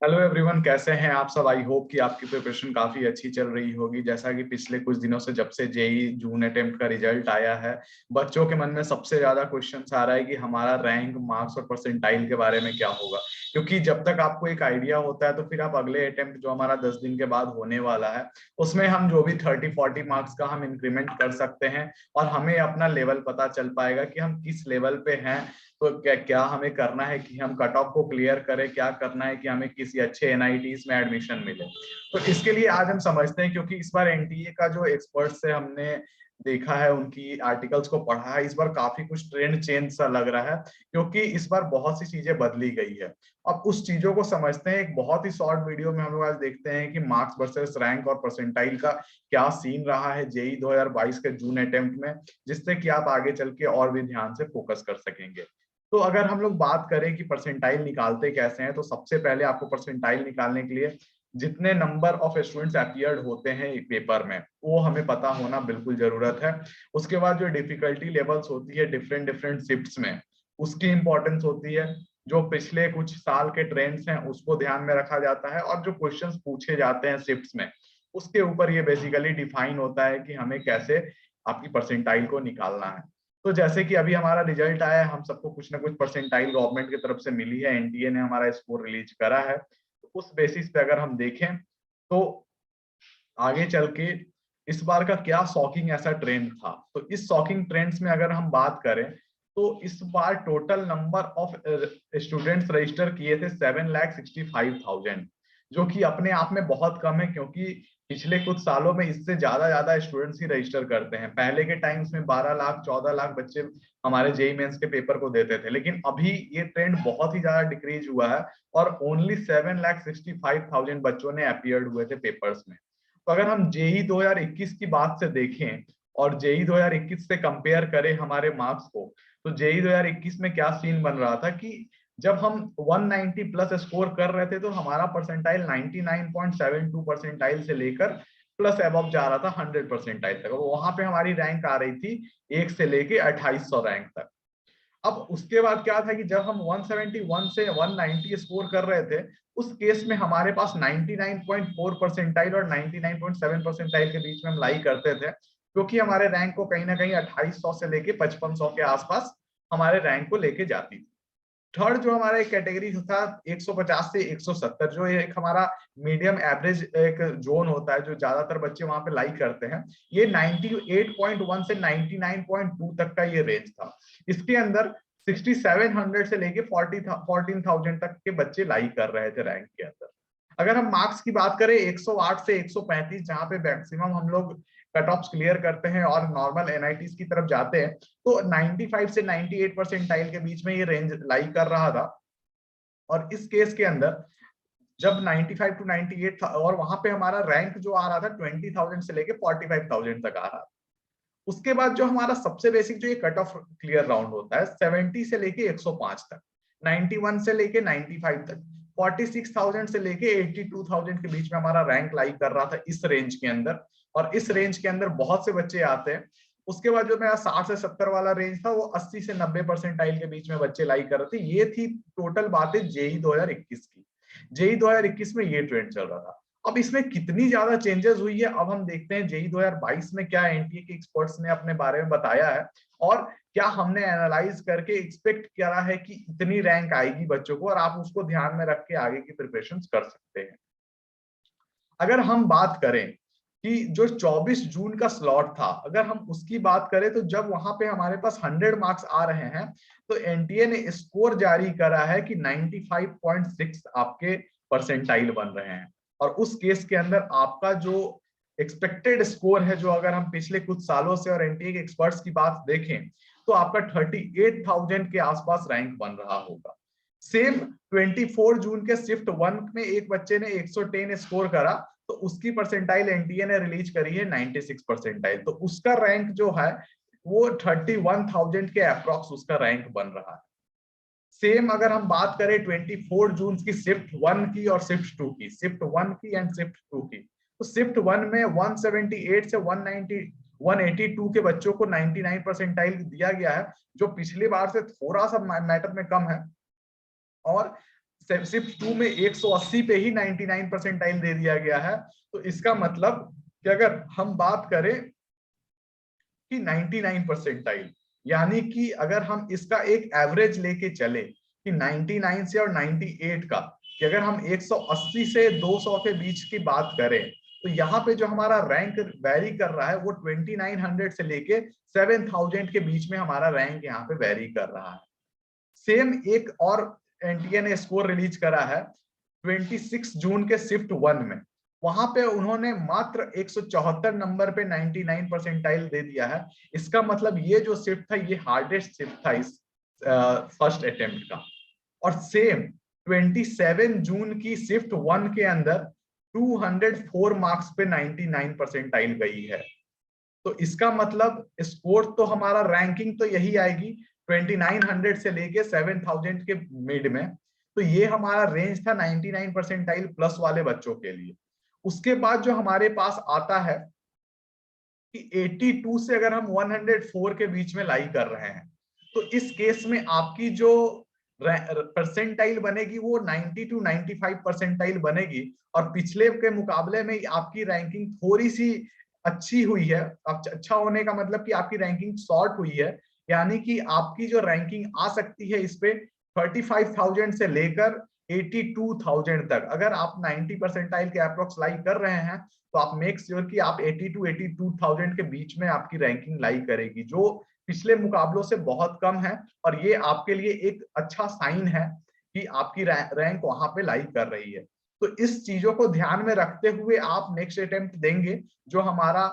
Hello everyone, कैसे हैं आप सब। आई होप कि आपकी प्रिपरेशन काफी अच्छी चल रही होगी। जैसा कि पिछले कुछ दिनों से जब से जेई जून अटेम्प्ट का रिजल्ट आया है, बच्चों के मन में सबसे ज्यादा क्वेश्चन आ रहा है कि हमारा रैंक, मार्क्स और परसेंटाइल के बारे में क्या होगा। क्योंकि जब तक आपको एक आइडिया होता है तो फिर आप अगले अटेम्प्ट जो हमारा 10 दिन के बाद होने वाला है, उसमें हम जो भी 30-40 मार्क्स का हम इंक्रीमेंट कर सकते हैं और हमें अपना लेवल पता चल पाएगा कि हम किस लेवल पे हैं। तो क्या क्या हमें करना है कि हम कट ऑफ को क्लियर करें, क्या करना है कि हमें किसी अच्छे एनआईटीज में एडमिशन मिले। तो इसके लिए आज हम समझते हैं, क्योंकि इस बार एनटीए का जो एक्सपर्ट से हमने देखा है, उनकी आर्टिकल्स को पढ़ा है, इस बार काफी कुछ ट्रेंड चेंज सा लग रहा है, क्योंकि इस बार बहुत सी चीजें बदली गई है। अब उस चीजों को समझते हैं। एक बहुत ही शॉर्ट वीडियो में हम लोग आज देखते हैं कि मार्क्स वर्सेस रैंक और परसेंटाइल का क्या सीन रहा है जेई 2022 के जून अटेम्प्ट में, जिससे कि आप आगे चल के और भी ध्यान से फोकस कर सकेंगे। तो अगर हम लोग बात करें कि परसेंटाइल निकालते कैसे हैं, तो सबसे पहले आपको परसेंटाइल निकालने के लिए जितने नंबर ऑफ स्टूडेंट्स अपीयर्ड होते हैं एक पेपर में, वो हमें पता होना बिल्कुल जरूरत है। उसके बाद जो डिफिकल्टी लेवल्स होती है डिफरेंट डिफरेंट शिफ्ट्स में, उसकी इंपॉर्टेंस होती है। जो पिछले कुछ साल के ट्रेंड्स हैं उसको ध्यान में रखा जाता है, और जो क्वेश्चंस पूछे जाते हैं शिफ्ट्स में, उसके ऊपर ये बेसिकली डिफाइन होता है कि हमें कैसे आपकी परसेंटाइल को निकालना है। तो जैसे कि अभी हमारा रिजल्ट आया है, हम सबको कुछ ना कुछ परसेंटाइल गवर्नमेंट की तरफ से मिली है, एनटीए ने हमारा स्कोर रिलीज करा है। तो उस बेसिस पे अगर हम देखें तो आगे चल के इस बार का क्या शॉकिंग ऐसा ट्रेंड था, तो इस शॉकिंग ट्रेंड्स में अगर हम बात करें तो इस बार total number of students register किए थे 7,65,000, जो कि अपने आप में बहुत कम है, क्योंकि पिछले कुछ सालों में इससे ज्यादा ज्यादा स्टूडेंट्स ही रजिस्टर करते हैं। पहले के टाइम्स में 12 लाख 14 लाख बच्चे हमारे जेई मेंस के पेपर को देते थे, लेकिन अभी ये ट्रेंड बहुत ही ज्यादा डिक्रीज हुआ है और ओनली 7,65,000 बच्चों ने अपीयर्ड हुए थे पेपर्स में। तो अगर हम जेई 2021 की बात से देखें और जेई 2021 से कंपेयर करें हमारे मार्क्स को, तो जेई 2021 में क्या सीन बन रहा था कि जब हम 190 प्लस स्कोर कर रहे थे तो हमारा परसेंटाइल 99.72 परसेंटाइल से लेकर प्लस अबव जा रहा था 100 परसेंटाइल तक। वहां पे हमारी रैंक आ रही थी 1 से लेके 2800 रैंक तक। अब उसके बाद क्या था कि जब हम 171 से 190 स्कोर कर रहे थे, उस केस में हमारे पास 99.4 परसेंटाइल और 99.7 परसेंटाइल के बीच में हम लाई करते थे, क्योंकि हमारे रैंक को कहीं ना कहीं 2800 से लेके 5500 के आसपास हमारे रैंक को लेके जाती थी। थर्ड जो हमारा एक कैटेगरी था 150 से 170, जो एक हमारा मीडियम एवरेज एक जोन होता है, जो ज्यादातर बच्चे वहां पे लाइक करते हैं, ये 98.1 से 99.2 तक का ये रेंज था। इसके अंदर 6700 से लेके 14,000 तक के बच्चे लाइक कर रहे थे रैंक के अंदर। अगर हम मार्क्स की बात करें 108 से 135, जहां पे मैक्सिमम हम लोग कट ऑफ क्लियर करते हैं और नॉर्मल एनआईटीज की तरफ जाते हैं, तो 95 से 98 परसेंटाइल के बीच में ये रेंज लाई कर रहा था। और इस केस के अंदर जब 95 टू 98 था और वहां पे हमारा रैंक जो आ रहा था 20,000 से लेके 45,000 तक आ रहा था। उसके बाद जो हमारा सबसे बेसिक जो ये कट ऑफ क्लियर राउंड होता है 70 से लेके 105 तक, 91 से लेके 95 तक, 46,000 से लेके 82,000 के बीच में हमारा रैंक लाई कर रहा था इस रेंज के अंदर। और इस रेंज के अंदर बहुत से बच्चे आते हैं। उसके बाद जो मेरा 60 से 70 वाला रेंज था, वो 80 से 90 परसेंटाइल के बीच में बच्चे लाई कर रहे थे। ये थी टोटल बातें जेई 2021 की। जेई 2021 में ये ट्रेंड चल रहा था। अब इसमें कितनी ज्यादा चेंजेस हुई है, अब हम देखते हैं जेई 2022 में क्या एनटीए के एक्सपर्ट्स ने अपने बारे में बताया है, और क्या हमने एनालाइज करके एक्सपेक्ट करा है कि इतनी रैंक आएगी बच्चों को, और आप उसको ध्यान में रख के आगे की प्रिपरेशन कर सकते हैं। अगर हम बात करें कि जो 24 जून का स्लॉट था, अगर हम उसकी बात करें, तो जब वहां पे हमारे पास 100 मार्क्स आ रहे हैं, तो एनटीए ने स्कोर जारी करा है कि 95.6 आपके परसेंटाइल बन रहे हैं। और उस केस के अंदर आपका जो एक्सपेक्टेड स्कोर है, जो अगर हम पिछले कुछ सालों से और एनटीए के एक्सपर्ट्स की बात देखें, तो आपका 38,000 के आसपास रैंक बन रहा होगा। सेम 24 जून के शिफ्ट 1 में एक बच्चे ने 110 स्कोर करा, तो उसकी परसेंटाइल एनटीए ने रिलीज करी है 96 परसेंटाइल। तो उसका रैंक जो है वो 31,000 के अप्रॉक्स उसका रैंक बन रहा है। सेम अगर हम बात करें 24 जून की शिफ्ट 1 की और शिफ्ट 2 की, शिफ्ट 1 की एंड शिफ्ट 2 की, तो शिफ्ट 1 में 178 से 182 के बच्चों को 99 परसेंटाइल दिया गया है, जो पिछली बार से थोड़ा सा मैटर में कम है। और शिफ्ट 2 में 180 पे ही 99 परसेंटाइल दे दिया गया है। तो इसका मतलब कि अगर हम बात करें कि 99 परसेंटाइल, यानी कि अगर हम इसका एक एवरेज लेके चले कि 99 से और 98 का, कि अगर हम 180 से 200 के बीच की बात करें, तो यहाँ पे जो हमारा रैंक वेरी कर रहा है वो 2900 से लेके 7000 के बीच में हमारा रैंक यहाँ पे वेरी कर रहा है। सेम एक और एनटीए ने स्कोर रिलीज करा है 26 जून के शिफ्ट 1 में। वहां पे उन्होंने मात्र 174 नंबर पे 99 परसेंटाइल दे दिया है। इसका मतलब ये जो शिफ्ट था ये हार्डेस्ट शिफ्ट था इस फर्स्ट अटेम्प्ट का। और सेम 27 जून की शिफ्ट 1 के अंदर 204 मार्क्स पे 99 परसेंटाइल गई है। तो इसका मतलब स्कोर तो हमारा रैंकिंग तो यही आएगी 2900 से लेके 7000 के मिड में। तो ये हमारा रेंज था 99 परसेंटाइल प्लस वाले बच्चों के लिए। उसके बाद जो हमारे पास आता है कि 82 से अगर हम 104 के बीच में लाई कर रहे हैं, तो इस केस में आपकी जो परसेंटाइल बनेगी वो 90 to 95 परसेंटाइल बनेगी। और पिछले के मुकाबले में आपकी रैंकिंग थोड़ी सी अच्छी हुई है। अच्छा होने का मतलब कि आपकी रैंकिंग शॉर्ट हुई है, यानी कि आपकी जो रैंकिंग आ सकती है इस पे 35,000 से लेकर 82,000 तक। अगर आप 90 परसेंटाइल के अप्रोक्स लाई कर रहे हैं तो आप मेक श्योर कि आप 82,000 के बीच में आपकी रैंकिंग लाई करेगी, जो पिछले मुकाबलों से बहुत कम है। और ये आपके लिए एक अच्छा साइन है कि आपकी रैंक वहां पे लाई कर रही है। तो इस चीजों को ध्यान में रखते हुए आप नेक्स्ट अटेम्प्ट देंगे, जो हमारा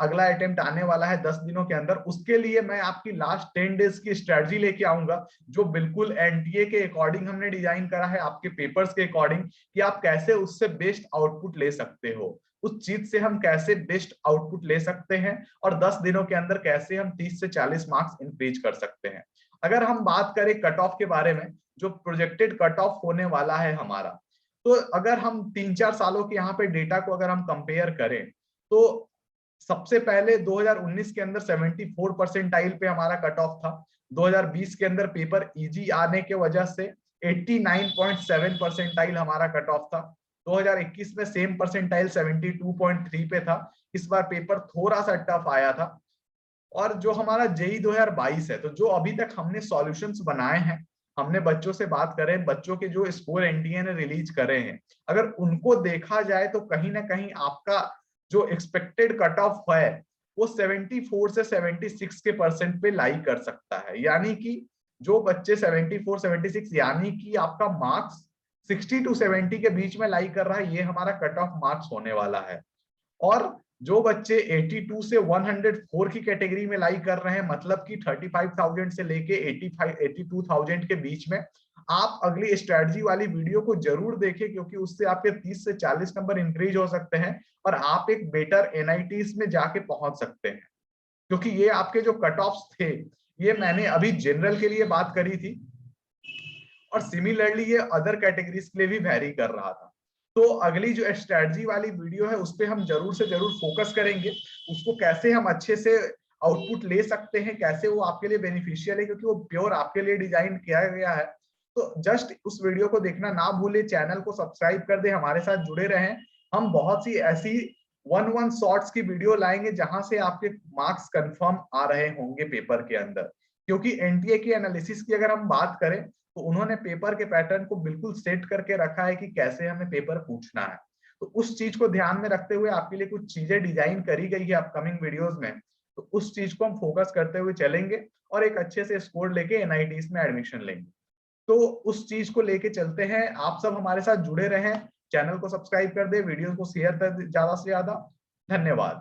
अगला अटेम्प्ट आने वाला है 10 दिनों के अंदर। उसके लिए मैं आपकी लास्ट 10 डेज की स्ट्रेटजी लेके आऊंगा, जो बिल्कुल एनटीए के अकॉर्डिंग हमने डिजाइन करा है, आपके पेपर्स के अकॉर्डिंग, कि आप कैसे उससे बेस्ट आउटपुट ले सकते हो, उस चीज से हम कैसे बेस्ट आउटपुट ले सकते हैं, और 10 दिनों के अंदर कैसे हम 30 से 40 मार्क्स इंक्रीज कर सकते हैं। अगर हम बात करें कट ऑफ के बारे में, जो प्रोजेक्टेड कट ऑफ होने वाला है हमारा, तो अगर हम 3-4 सालों के यहाँ पे डेटा को अगर हम कंपेयर करें, तो सबसे पहले 2019 के अंदर 74 परसेंटाइल पे हमारा कट ऑफ था। 2020 के अंदर पेपर इजी आने के वजह से 89.7 परसेंटाइल हमारा कट ऑफ था। 2021 में सेम परसेंटाइल 72.3 पे था। इस बार पेपर थोड़ा सा टफ आया था। और जो हमारा जेई 2022 है, तो जो अभी तक हमने सॉल्यूशंस बनाए हैं, हमने बच्चों से बात करें, बच्चों के जो स्कोर एनटीए ने रिलीज करे हैं, अगर उनको देखा जाए तो कहीं ना कहीं आपका जो एक्सपेक्टेड कट ऑफ है वो 74 से 76 के परसेंट पे लाई कर सकता है। यानी कि जो बच्चे 74 76, यानी कि आपका मार्क्स 60 to 70 के बीच में लाई कर रहा है, ये हमारा कट ऑफ मार्क्स होने वाला है। और जो बच्चे 82 से 104 की कैटेगरी में लाई कर रहे हैं, मतलब कि 35,000 से लेके 82,000 के बीच में, आप अगली स्ट्रेटजी वाली वीडियो को जरूर देखें, क्योंकि उससे आपके 30 से 40 नंबर इंक्रीज हो सकते हैं और आप एक बेटर एनआईटीज में जाके पहुंच सकते हैं। क्योंकि ये आपके जो कट ऑफ्स थे, ये मैंने अभी जनरल के लिए बात करी थी, और सिमिलरली ये अदर कैटेगरीज के लिए भी वेरी कर रहा था। तो अगली जो स्ट्रेटजी वाली वीडियो है उस पर हम जरूर से जरूर फोकस करेंगे, उसको कैसे हम अच्छे से आउटपुट ले सकते हैं, कैसे वो आपके लिए बेनिफिशियल है, क्योंकि वो प्योर आपके लिए डिजाइन किया गया है। तो जस्ट उस वीडियो को देखना ना भूले, चैनल को सब्सक्राइब कर दे, हमारे साथ जुड़े रहें। हम बहुत सी ऐसी 1-1 शॉर्ट्स की वीडियो लाएंगे जहां से आपके मार्क्स कंफर्म आ रहे होंगे पेपर के अंदर। क्योंकि एनटीए की एनालिसिस की अगर हम बात करें, तो उन्होंने पेपर के पैटर्न को बिल्कुल सेट करके रखा है कि कैसे हमें पेपर पूछना है। तो उस चीज को ध्यान में रखते हुए आपके लिए कुछ चीजें डिजाइन करी गई है अपकमिंग वीडियोस में। तो उस चीज को हम फोकस करते हुए चलेंगे और एक अच्छे से स्कोर लेके एनआईटीज में एडमिशन लेंगे। तो उस चीज को लेके चलते हैं। आप सब हमारे साथ जुड़े रहें, चैनल को सब्सक्राइब कर दे, वीडियो को शेयर कर दे ज्यादा से ज्यादा। धन्यवाद।